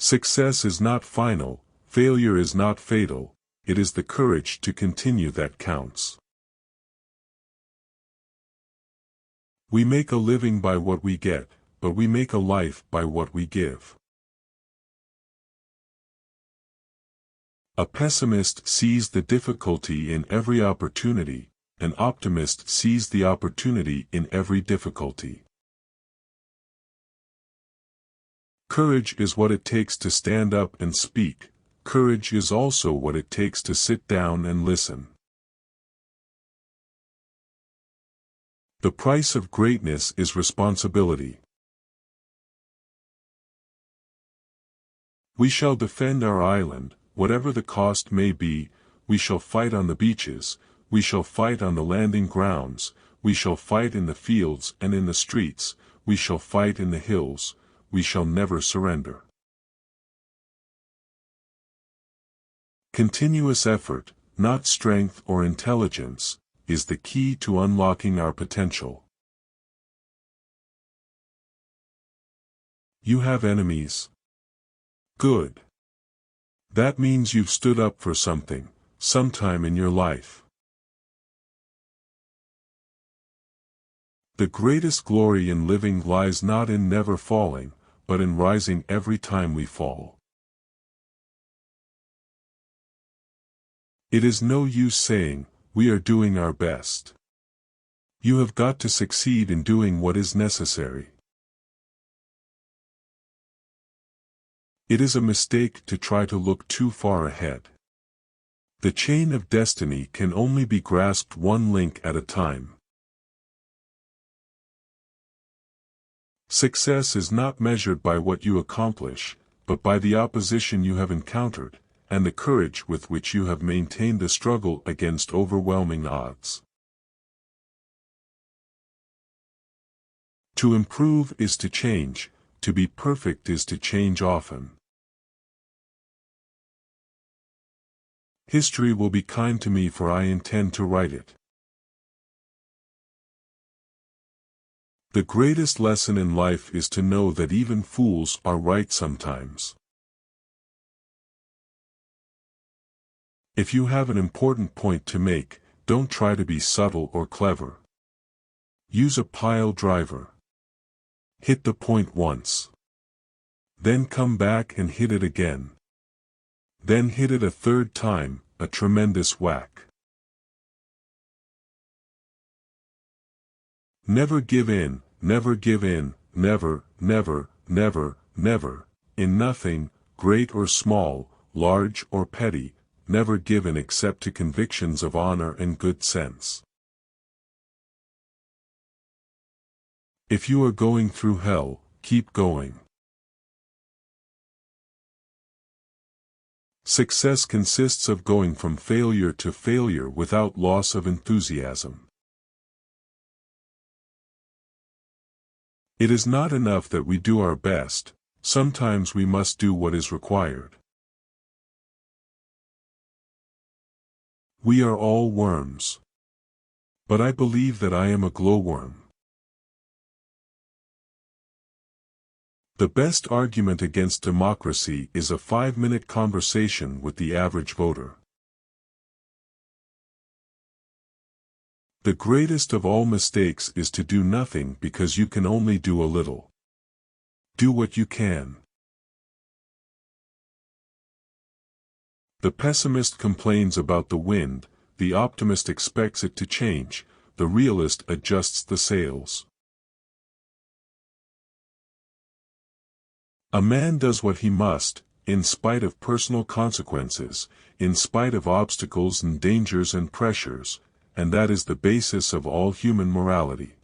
Success is not final, failure is not fatal, it is the courage to continue that counts. We make a living by what we get, but we make a life by what we give. A pessimist sees the difficulty in every opportunity, an optimist sees the opportunity in every difficulty. Courage is what it takes to stand up and speak, courage is also what it takes to sit down and listen. The price of greatness is responsibility. We shall defend our island, whatever the cost may be, we shall fight on the beaches, we shall fight on the landing grounds, we shall fight in the fields and in the streets, we shall fight in the hills, we shall never surrender. Continuous effort, not strength or intelligence, is the key to unlocking our potential. You have enemies? Good. That means you've stood up for something, sometime in your life. The greatest glory in living lies not in never falling, but in rising every time we fall. It is no use saying, we are doing our best. You have got to succeed in doing what is necessary. It is a mistake to try to look too far ahead. The chain of destiny can only be grasped one link at a time. Success is not measured by what you accomplish, but by the opposition you have encountered, and the courage with which you have maintained the struggle against overwhelming odds. To improve is to change, to be perfect is to change often. History will be kind to me for I intend to write it. The greatest lesson in life is to know that even fools are right sometimes. If you have an important point to make, don't try to be subtle or clever. Use a pile driver. Hit the point once. Then come back and hit it again. Then hit it a third time, a tremendous whack. Never give in, never give in, never, never, never, never, in nothing, great or small, large or petty, never give in except to convictions of honor and good sense. If you are going through hell, keep going. Success consists of going from failure to failure without loss of enthusiasm. It is not enough that we do our best, sometimes we must do what is required. We are all worms. But I believe that I am a glowworm. The best argument against democracy is a 5-minute conversation with the average voter. The greatest of all mistakes is to do nothing because you can only do a little. Do what you can. The pessimist complains about the wind, the optimist expects it to change, the realist adjusts the sails. A man does what he must, in spite of personal consequences, in spite of obstacles and dangers and pressures, and that is the basis of all human morality.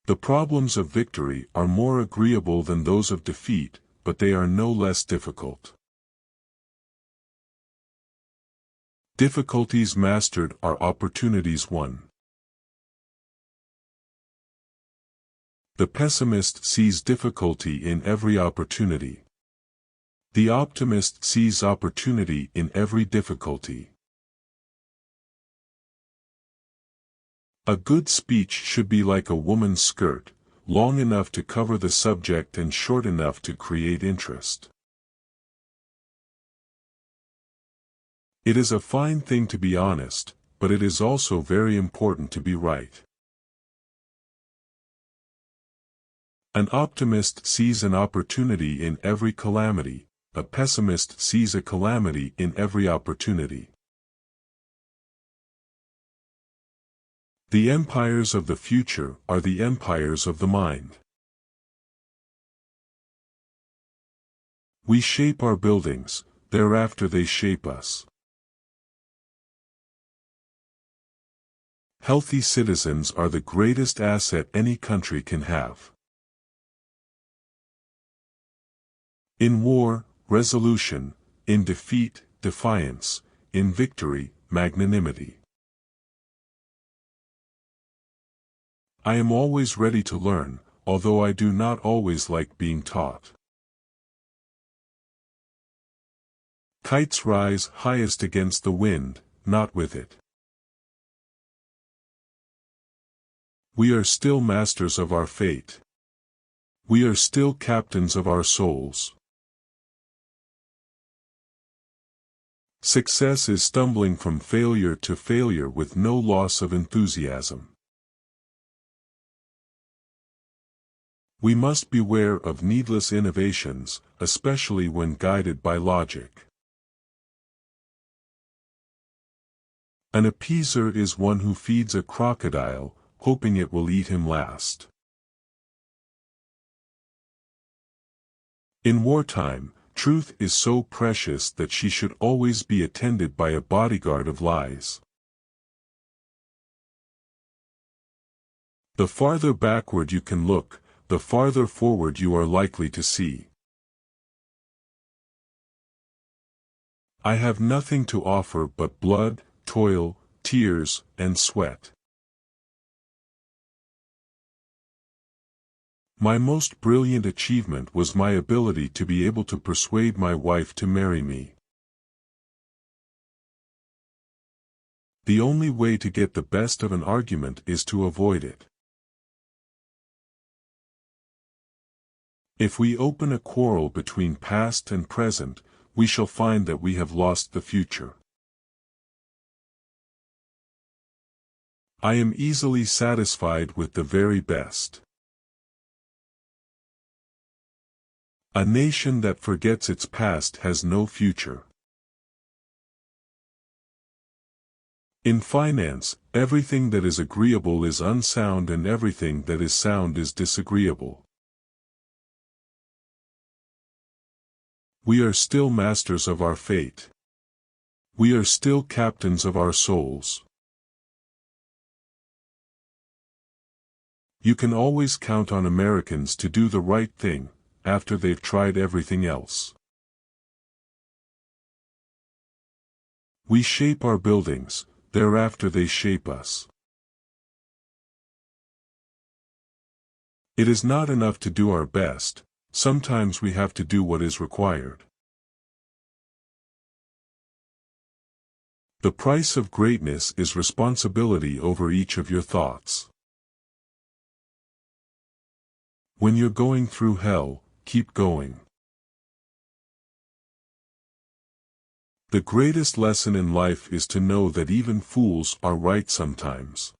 The problems of victory are more agreeable than those of defeat, but they are no less difficult. Difficulties mastered are opportunities won. The pessimist sees difficulty in every opportunity. The optimist sees opportunity in every difficulty. A good speech should be like a woman's skirt, long enough to cover the subject and short enough to create interest. It is a fine thing to be honest, but it is also very important to be right. An optimist sees an opportunity in every calamity, a pessimist sees a calamity in every opportunity. The empires of the future are the empires of the mind. We shape our buildings, thereafter they shape us. Healthy citizens are the greatest asset any country can have. In war, resolution; in defeat, defiance; in victory, magnanimity. I am always ready to learn, although I do not always like being taught. Kites rise highest against the wind, not with it. We are still masters of our fate. We are still captains of our souls. Success is stumbling from failure to failure with no loss of enthusiasm. We must beware of needless innovations, especially when guided by logic. An appeaser is one who feeds a crocodile, hoping it will eat him last. In wartime, truth is so precious that she should always be attended by a bodyguard of lies. The farther backward you can look, the farther forward you are likely to see. I have nothing to offer but blood, toil, tears, and sweat. My most brilliant achievement was my ability to be able to persuade my wife to marry me. The only way to get the best of an argument is to avoid it. If we open a quarrel between past and present, we shall find that we have lost the future. I am easily satisfied with the very best. A nation that forgets its past has no future. In finance, everything that is agreeable is unsound and everything that is sound is disagreeable. We are still masters of our fate. We are still captains of our souls. You can always count on Americans to do the right thing, after they've tried everything else. We shape our buildings, thereafter they shape us. It is not enough to do our best, sometimes we have to do what is required. The price of greatness is responsibility over each of your thoughts. When you're going through hell, keep going. The greatest lesson in life is to know that even fools are right sometimes.